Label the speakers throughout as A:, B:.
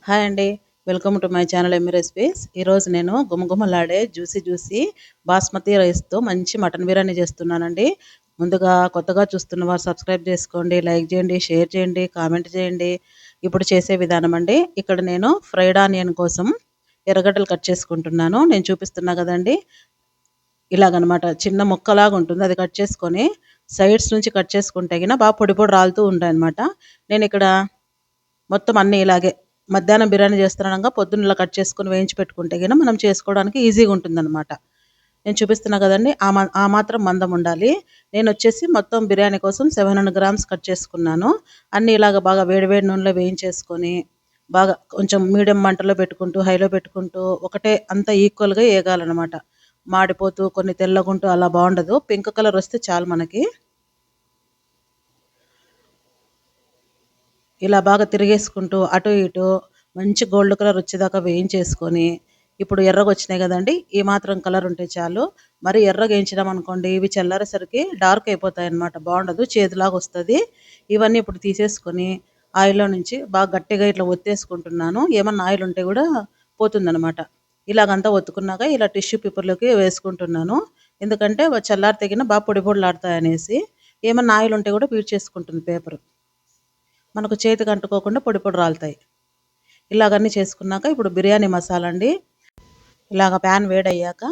A: Hi అండి. Welcome to my channel yummy recipes. ఈరోజు నేను గుమగుమలాడే జ్యూసీ బాస్మతి రైస్తో మంచి మటన్ బిర్యానీ చేస్తున్నానండి. ముందుగా కొత్తగా చూస్తున్న వారు సబ్స్క్రైబ్ చేసుకోండి, లైక్ చేయండి, షేర్ చేయండి, కామెంట్ చేయండి. ఇప్పుడు చేసే విధానం అండి. ఇక్కడ నేను ఫ్రైడ్ ఆనియన్ కోసం ఎర్రగడ్డలు కట్ చేసుకుంటున్నాను. నేను చూపిస్తున్నా కదండి, ఇలాగనమాట చిన్న ముక్కలాగా ఉంటుంది. అది కట్ చేసుకొని సైడ్స్ నుంచి కట్ చేసుకుంటే గిన బాగా పొడి పొడి రాలుతూ ఉంటాయి అనమాట. నేను ఇక్కడ మొత్తం అన్నీ ఇలాగే మధ్యాహ్నం బిర్యానీ చేస్తున్నాక పొద్దున్న ఇలా కట్ చేసుకొని వేయించి పెట్టుకుంటే గిన మనం చేసుకోవడానికి ఈజీగా ఉంటుందన్నమాట. నేను చూపిస్తున్నా కదండి, ఆ మాత్రం మందం ఉండాలి. నేను వచ్చేసి మొత్తం బిర్యానీ కోసం 700 గ్రామ్స్ కట్ చేసుకున్నాను. అన్నీ ఇలాగ బాగా వేడి వేడి నూనెలో వేయించేసుకొని బాగా కొంచెం మీడియం మంటలో పెట్టుకుంటూ హైలో పెట్టుకుంటూ ఒకటే అంతా ఈక్వల్గా వేగాలన్నమాట. మాడిపోతూ కొన్ని తెల్లగుంటూ అలా బాగుండదు. పింక్ కలర్ వస్తే చాలు మనకి. ఇలా బాగా తిరిగేసుకుంటూ అటు ఇటు మంచి గోల్డ్ కలర్ వచ్చేదాకా వేయించేసుకొని ఇప్పుడు ఎర్రగా వచ్చినాయి కదండి, ఈ మాత్రం కలర్ ఉంటే చాలు. మరి ఎర్రగా వేయించినాం అనుకోండి, ఇవి చల్లారేసరికి డార్క్ అయిపోతాయి అన్నమాట, బాగుండదు, చేదులాగా వస్తుంది. ఇవన్నీ ఇప్పుడు తీసేసుకొని ఆయిల్లో నుంచి బాగా గట్టిగా ఇట్లా ఒత్తేసుకుంటున్నాను. ఏమన్నా ఆయిల్ ఉంటే కూడా పోతుందన్నమాట. ఇలాగంతా ఒత్తుకున్నాక ఇలా టిష్యూ పేపర్లోకి వేసుకుంటున్నాను. ఎందుకంటే చల్లారి తెగిన బాగా పొడి పొడిలాడతాయి అనేసి. ఏమన్నా ఆయిల్ ఉంటే కూడా పీల్చేసుకుంటుంది పేపర్, మనకు చేతికి అంటుకోకుండా పొడి పొడి రాలుతాయి. ఇలాగన్నీ చేసుకున్నాక ఇప్పుడు బిర్యానీ మసాలా అండి. ఇలాగ ప్యాన్ వేడయ్యాక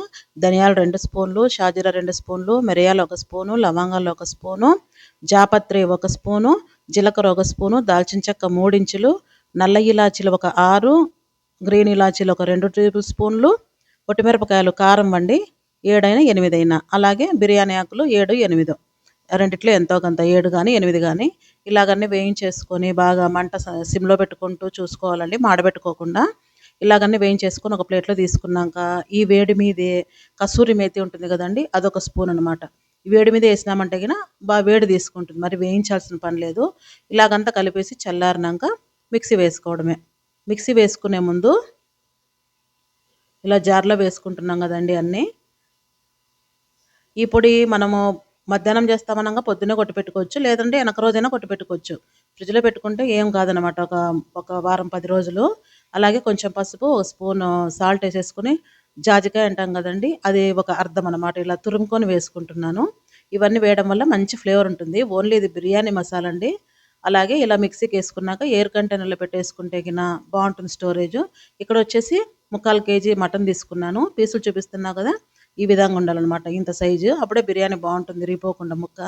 A: ధనియాలు 2 స్పూన్లు, షాజీరా 2 స్పూన్లు, మిరియాలు 1 స్పూను, లవంగాలు 1 స్పూను, జాపత్రి 1 స్పూను, జీలకర్ర 1 స్పూను, దాల్చిన చెక్క 3 ఇంచులు, నల్ల ఇలాచీలు ఒక 6, గ్రీన్ ఇలాచీలు ఒక 2 టేబుల్ స్పూన్లు, పొట్టిమిరపకాయలు కారం అండి 7 8, అలాగే బిర్యానీ ఆకులు 7 8, రెండిట్లో ఎంతో కొంత 7 కానీ 8 కానీ ఇలాగన్నీ వేయించేసుకొని బాగా మంట సిమ్లో పెట్టుకుంటూ చూసుకోవాలండి, మాడబెట్టుకోకుండా. ఇలాగన్నీ వేయించేసుకొని ఒక ప్లేట్లో తీసుకున్నాక ఈ వేడి మీదే కసూరి మేతి ఉంటుంది కదండి, అదొక స్పూన్ అనమాట. ఈ వేడి మీద వేసినామంటే గిన బాగా వేడి తీసుకుంటుంది, మరి వేయించాల్సిన పని లేదు. ఇలాగంతా కలిపేసి చల్లారినాక మిక్సీ వేసుకోవడమే. మిక్సీ వేసుకునే ముందు ఇలా జార్లో వేసుకుంటున్నాం కదండి అన్నీ. ఈ పొడి మనము మధ్యాహ్నం చేస్తామనగా పొద్దున్నే కొట్టి పెట్టుకోవచ్చు, లేదంటే వెనక రోజైనా కొట్టి పెట్టుకోవచ్చు. ఫ్రిడ్జ్లో పెట్టుకుంటే ఏం కాదనమాట, ఒక వారం 10 రోజులు. అలాగే కొంచెం పసుపు, ఒక స్పూన్ సాల్ట్ వేసేసుకొని, జాజికాయ అంటాం కదండి, అది ఒక అర్థం అనమాట, ఇలా తురుముకొని వేసుకుంటున్నాను. ఇవన్నీ వేయడం వల్ల మంచి ఫ్లేవర్ ఉంటుంది. ఓన్లీ ఇది బిర్యానీ మసాలా అండి. అలాగే ఇలా మిక్సీకి వేసుకున్నాక ఎయిర్ కంటైనర్లో పెట్టేసుకుంటే గిన బాగుంటుంది స్టోరేజ్. ఇక్కడ వచ్చేసి 3/4 కేజీ మటన్ తీసుకున్నాను. పీసులు చూపిస్తున్నా కదా, ఈ విధంగా ఉండాలన్నమాట, ఇంత సైజు, అప్పుడే బిర్యానీ బాగుంటుంది, రిపోకుండా ముక్క.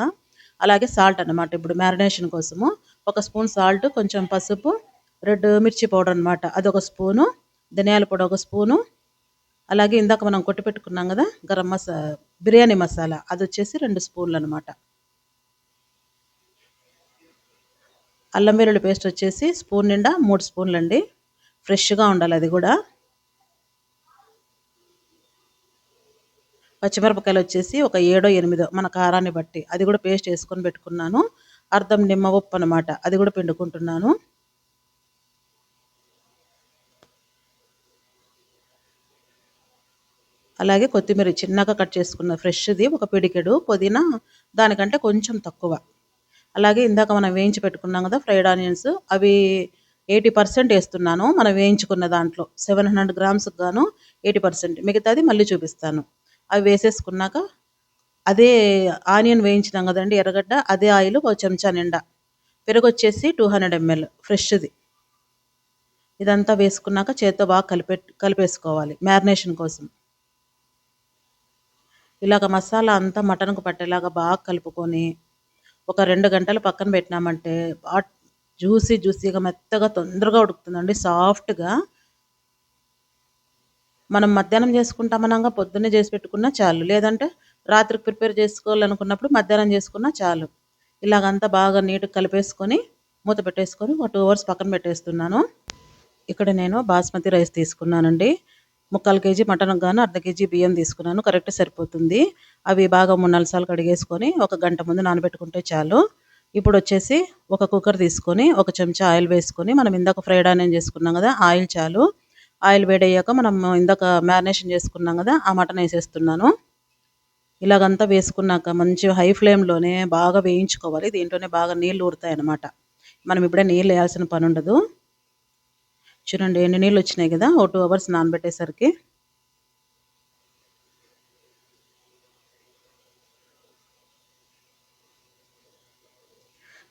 A: అలాగే సాల్ట్ అన్నమాట, ఇప్పుడు మ్యారినేషన్ కోసము 1 స్పూన్ సాల్ట్, కొంచెం పసుపు, రెడ్ మిర్చి పౌడర్ అనమాట, అదొక స్పూను, ధనియాల పొడి 1 స్పూను, అలాగే ఇందాక మనం కొట్టి పెట్టుకున్నాం కదా బిర్యానీ మసాలా, అది వచ్చేసి 2 స్పూన్లు అనమాట. అల్లం వెల్లుల్లి పేస్ట్ వచ్చేసి స్పూన్ నిండా 3 స్పూన్లు అండి, ఫ్రెష్గా ఉండాలి అది కూడా. పచ్చిమిరపకాయలు వచ్చేసి ఒక 7 8 మన కారాన్ని బట్టి, అది కూడా పేస్ట్ వేసుకొని పెట్టుకున్నాను. అర్ధం నిమ్మ ఉప్పు అనమాట, అది కూడా పిండుకుంటున్నాను. అలాగే కొత్తిమీర చిన్నగా కట్ చేసుకున్న ఫ్రెష్ది ఒక పిడికెడు, పుదీనా దానికంటే కొంచెం తక్కువ. అలాగే ఇందాక మనం వేయించి పెట్టుకున్నాం కదా ఫ్రైడ్ ఆనియన్స్, అవి 80% వేస్తున్నాను. మనం వేయించుకున్న దాంట్లో 700 గ్రామ్స్కి గాను 80%, మిగతాది మళ్ళీ చూపిస్తాను. అవి వేసేసుకున్నాక అదే ఆనియన్ వేయించినాం కదండి ఎర్రగడ్డ, అదే ఆయిల్ ఒక చెంచా నిండా, పెరుగు వచ్చేసి 200 ml ఫ్రెష్ది. ఇదంతా వేసుకున్నాక చేత్తో బాగా కలిపేసుకోవాలి మ్యారినేషన్ కోసం. ఇలాగ మసాలా అంతా మటన్కు పట్టేలాగా బాగా కలుపుకొని ఒక 2 గంటలు పక్కన పెట్టినామంటే బాగా జ్యూసీగా మెత్తగా తొందరగా ఉడుకుతుందండి, సాఫ్ట్గా. మనం మధ్యాహ్నం చేసుకుంటామనగా పొద్దున్నే చేసి పెట్టుకున్నా చాలు, లేదంటే రాత్రికి ప్రిపేర్ చేసుకోవాలనుకున్నప్పుడు మధ్యాహ్నం చేసుకున్నా చాలు. ఇలాగంతా బాగా నీట్గా కలిపేసుకొని మూత పెట్టేసుకొని ఒక 2 hours పక్కన పెట్టేస్తున్నాను. ఇక్కడ నేను బాస్మతి రైస్ తీసుకున్నానండి. 3/4 కేజీ మటన్కి గాను 1/2 కేజీ బియ్యం తీసుకున్నాను, కరెక్ట్ సరిపోతుంది. అవి బాగా 3-4 సార్లు కడిగేసుకొని ఒక గంట ముందు నానబెట్టుకుంటే చాలు. ఇప్పుడు వచ్చేసి ఒక కుక్కర్ తీసుకొని ఒక చెంచా ఆయిల్ వేసుకొని, మనం ఇందాక ఫ్రైడ్ ఆనియన్ చేసుకున్నాం కదా, ఆయిల్ చాలు. ఆయిల్ వేడయ్యాక మనం ఇందాక మ్యారినేషన్ చేసుకున్నాం కదా, ఆ మటన్ వేసేస్తున్నాను. ఇలాగంతా వేసుకున్నాక మంచి హై ఫ్లేమ్లోనే బాగా వేయించుకోవాలి. దీంట్లోనే బాగా నీళ్ళు ఊరుతాయి అన్నమాట, మనం ఇప్పుడే నీళ్ళు వేయాల్సిన పని ఉండదు. చూడండి ఎన్ని నీళ్ళు వచ్చినాయి కదా, ఓ 2 అవర్స్ నానబెట్టేసరికి.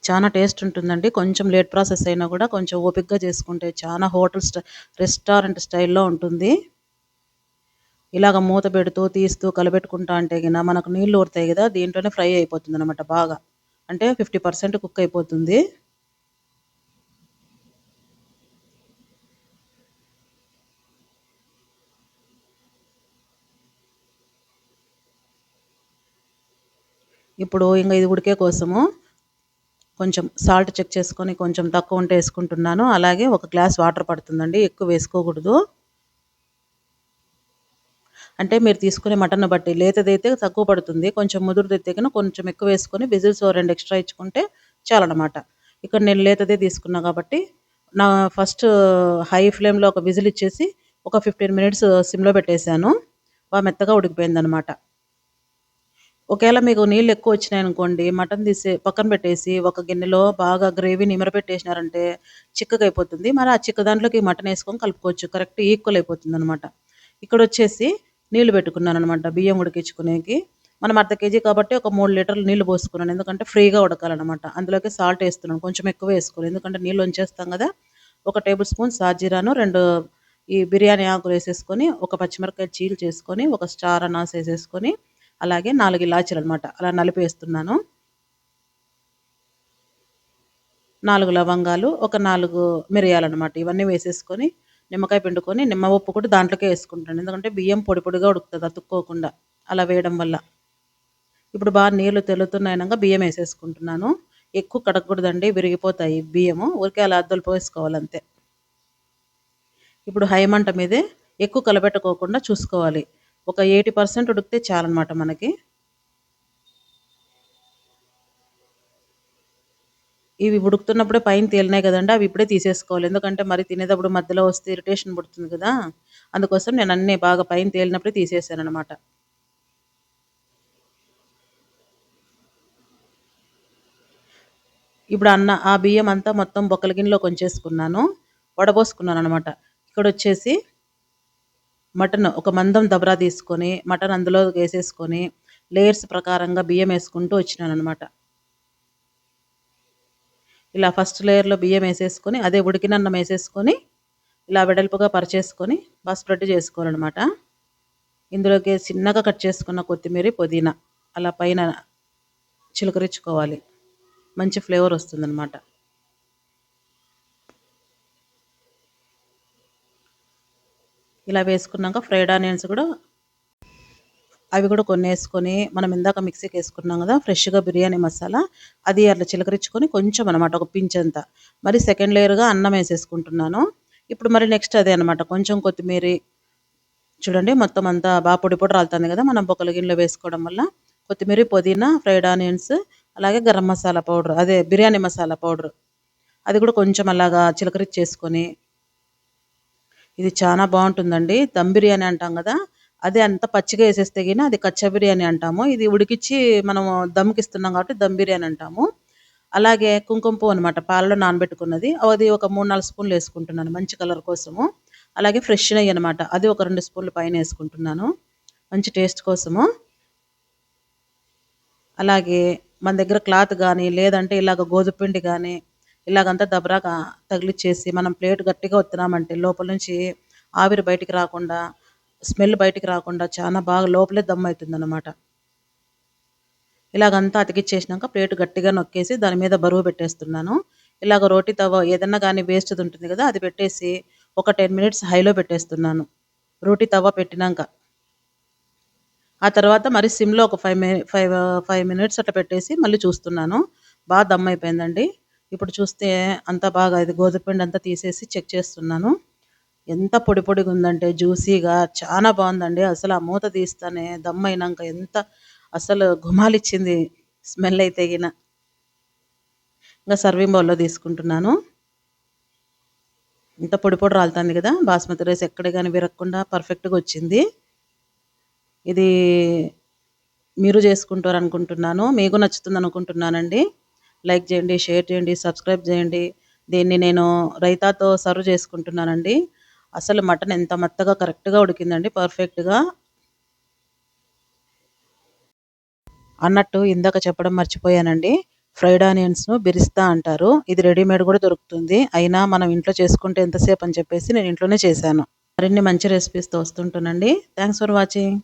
A: చాలా టేస్ట్ ఉంటుందండి. కొంచెం లేట్ ప్రాసెస్ అయినా కూడా కొంచెం ఓపికగా చేసుకుంటే చాలా రెస్టారెంట్ స్టైల్‌లో ఉంటుంది. ఇలాగ మూత పెడుతూ, తీస్తూ, కలబెట్టుకుంటా అంటే గిన మనకు నీళ్ళు ఊరుతాయి కదా! దీంట్లోనే ఫ్రై అయిపోతుందనమాట బాగా. అంటే 50% కుక్ అయిపోతుంది. ఇప్పుడు ఇంగ ఇది ఉడికే కోసము కొంచెం సాల్ట్ చెక్ చేసుకొని కొంచెం తక్కువ ఉంటే ఏసుకుంటున్నాను. అలాగే ఒక గ్లాస్ వాటర్ పడుతుందండి. ఎక్కువ వేసుకోకూడదు. అంటే మీరు తీసుకునే మటన్‌ని బట్టి లేతదైతే తక్కువ పడుతుంది. కొంచెం ముదురుదైతే గనుక కొంచెం ఎక్కువ వేసుకొని విజిల్స్ ఓ 2 ఎక్స్‌ట్రా ఇచ్చుకుంటే చాలనమాట. ఇక్కడ నేను లేతదే తీసుకున్నా కాబట్టి నా ఫస్ట్ హై ఫ్లేమ్‌లో ఒక విజిల్ ఇచ్చేసి ఒక 15 మినిట్స్ సిమ్‌లో పెట్టేశాను. మెత్తగా ఉడికిపోయిందనమాట. ఒకేళ మీకు నీళ్ళు ఎక్కువ వచ్చినాయనుకోండి, మటన్ తీసి పక్కన పెట్టేసి ఒక గిన్నెలో బాగా గ్రేవీని ఇమరపెట్టేసినారంటే చిక్కగయిపోతుంది. మరి ఆ చిక్క దాంట్లోకి మటన్ ఏసుకొని కలుపుకోవచ్చు. Correct equal అయిపోతుందనమాట. ఇక్కడొచ్చేసి నీళ్లు పెట్టుకున్నాననమాట బియ్యం ఉడికించుకునేకి. మనం అర్ధ కేజీ కాబట్టి ఒక 3 లీటర్లు నీళ్లు పోసుకున్నాను. ఎందుకంటే ఫ్రీగా ఉడకాలనమాట. అందులోకి సాల్ట్ ఏస్తున్నాను. కొంచెం ఎక్కువే ఏసుకోవాలి. ఎందుకంటే నీళ్ళు వంచేస్తాం గదా! ఒక టేబుల్ స్పూన్ సాజీరాను, 2 ఈ బిర్యానీ ఆకులేసేసుకొని, ఒక పచ్చిమిరపకాయ చీల్చేసుకొని, ఒక స్టార్ అనాస్ ఏసేసుకొని, అలాగే 4 ఇలాచీలనమాట. అలా నలిపేస్తున్నాను. 4 లవంగాలు, ఒక 4 మిరియాలనమాట. ఇవన్నీ వేసేసుకొని, నిమ్మకాయ పిండుకొని, నిమ్మ ఉప్పు కూడా దాంట్లోకే ఏసుకుంటాను. ఎందుకంటే బియ్యం పొడి పొడిగా ఉడుకుతది అతుక్కోకుండా అలా వేయడం వల్ల. ఇప్పుడు బాగా నీళ్లు తెల్లుతున్నాయనంగా బియ్యం ఏసేసుకుంటున్నాను. ఎక్కువ కడగకూడదండి, విరిగిపోతాయి బియ్యము. ఊరికే అలా అద్దలు పోసుకోవాలంతే. ఇప్పుడు హై మంట మీదే ఎక్కువ కలబెట్టుకోకుండా చూసుకోవాలి. ఒక 80% ఉడికితే చాలనమాట మనకి. ఇవి ఉడుకుతున్నప్పుడే పైన తేలినాయి కదండీ! అవి ఇప్పుడే తీసేసుకోవాలి. ఎందుకంటే మరి తినేటప్పుడు మధ్యలో వస్తే ఇరిటేషన్ పుడుతుంది కదా! అందుకోసం నేను అన్నీ బాగా పైన తేలినప్పుడే తీసేసాననమాట. ఇప్పుడు ఆ బియ్యం అంతా మొత్తం బొక్కల గిన్నెలోకి వంచేసుకున్నాను. వడబోసుకున్నాననమాట. ఇక్కడొచ్చేసి మటన్ ఒక మందం దబరా తీసుకొని, మటన్ అందులోకేసేసుకొని, లేయర్స్ ప్రకారంగా బియ్యం ఏసుకుంటూ వచ్చినాననమాట. ఇలా ఫస్ట్ లేయర్‌లో బియ్యం ఏసేసుకొని, అదే ఉడికినన్నం ఏసేసుకొని, ఇలా వెడల్పుగా పరిచేసుకొని, స్ప్రెడ్ చేసుకోవాలనమాట. ఇందులోకి చిన్నగా కట్ చేసుకున్న కొత్తిమీర, పుదీనా అలా పైన చిలకరించుకోవాలి. మంచి ఫ్లేవర్ వస్తుందనమాట. ఇలా వేసుకున్నాక ఫ్రైడ్ ఆనియన్స్ కూడా అవి కూడా కొన్నేసుకొని, మనం ఇందాక మిక్సీకేసుకున్నాం గదా! ఫ్రెష్‌గా బిర్యానీ మసాలా, అది అట్లా చిలకరించుకొని కొంచెం అనమాట ఒక పించంత. మరి సెకండ్ లేయర్‌గా అన్నం ఏసేసుకుంటున్నాను. ఇప్పుడు మరి నెక్స్ట్ అదే అనమాట. కొంచెం కొత్తిమీరి చూడండి మొత్తం అంతా పొడి పొడి రాలుతుంది గదా! మనం బొక్కల గిన్నెలో వేసుకోవడం వల్ల. కొత్తిమీరి, పుదీనా, ఫ్రైడ్ ఆనియన్స్, అలాగే గరం మసాలా పౌడర్, అదే బిర్యానీ మసాలా పౌడర్. అది కూడా కొంచెం అలాగా చిలకరించేసుకొని, ఇది చానా బావుంటుందండి. దమ్ బిర్యానీ అంటాం గదా! అదే అంత పచ్చిగా ఏసేస్తే గిన అది కచ్చా బిర్యానీ అంటాము. ఇది ఉడికిచ్చి మనము దమ్‌కిస్తున్నాం కాబట్టి దమ్ బిర్యానీ అంటాము. అలాగే కుంకుమ పువ్వు అనమాట. పాలలో నానబెట్టుకున్నది. అది ఒక 3, 4 స్పూన్లు ఏసుకుంటున్నాను మంచి కలర్ కోసము. అలాగే ఫ్రెష్ నెయ్యనమాట. అది ఒక 2 స్పూన్లు పైనేసుకుంటున్నాను. మంచి టేస్ట్ కోసము. అలాగే మన దగ్గర క్లాత్ గానీ, లేదంటే ఇలాగ గోధుమ పిండి గానీ, ఇలాగంతా దబరాగా తగిలిచ్చేసి మనం ప్లేట్ గట్టిగా ఒత్తినామంటే లోపల నుంచి ఆవిరి బయటికి రాకుండా, స్మెల్ బయటికి రాకుండా చానా బాగా లోపలే దమ్మయితుందనమాట. ఇలాగంతా అతికిచ్చేసినాక ప్లేట్ గట్టిగా నొక్కేసి దాని మీద బరువు పెట్టేస్తున్నాను. ఇలాగ రోటి తవ ఏదన్నా గానీ వేస్ట్‌ది ఉంటుంది గదా! అది పెట్టేసి ఒక 10 మినిట్స్ హైలో పెట్టేస్తున్నాను. రోటి తవ పెట్టినంక. ఆ తర్వాత మరి సిమ్‌లో ఒక 5 మినిట్స్ అట్లా పెట్టేసి మళ్ళీ చూస్తున్నాను. దమ్ అయిపోయిందండి. ఇప్పుడు చూస్తే అంతా బాగా ఇది గోధుమ పిండి అంతా తీసేసి చెక్ చేస్తున్నాను. ఎంత పొడి పొడిగుందంటే జ్యూసీగా చానా బావుందండి. అసలు ఆ మూత తీస్తానే దమ్ అయినంక ఎంత అసలు గుమాలిచ్చింది స్మెల్ అయితే గిన. ఇంగా సర్వింగ్ బౌల్‌లో తీసుకుంటున్నాను. ఇంత పొడి పొడి రాలుతాంది గదా! బాస్మతి రైస్ ఎక్కడ గాని విరగకుండా పర్ఫెక్ట్‌గా వచ్చింది. ఇది మీరు చేసుకుంటారనుకుంటున్నాను. మీకు నచ్చుతుందనుకుంటున్నానండి. లైక్ చేయండి, షేర్ చేయండి, సబ్స్క్రైబ్ చేయండి. దీన్ని నేను రైతాతో సర్వ్ చేసుకుంటున్నానండి. అసలు మటన్ ఎంత మెత్తగా కరెక్ట్‌గా ఉడికిందండి పర్ఫెక్ట్‌గా. అన్నట్టు ఇందాక చెప్పడం మర్చిపోయానండి. ఫ్రైడ్ ఆనియన్స్‌ను బిరిస్తా అంటారు. ఇది రెడీమేడ్ గూడా దొరుకుతుంది. అయినా మనం ఇంట్లో చేసుకుంటే ఎంతసేపు అని చెప్పేసి నేను ఇంట్లోనే చేశాను. మరిన్ని మంచి రెసిపీస్‌తో వస్తుంటానండి. Thanks for watching.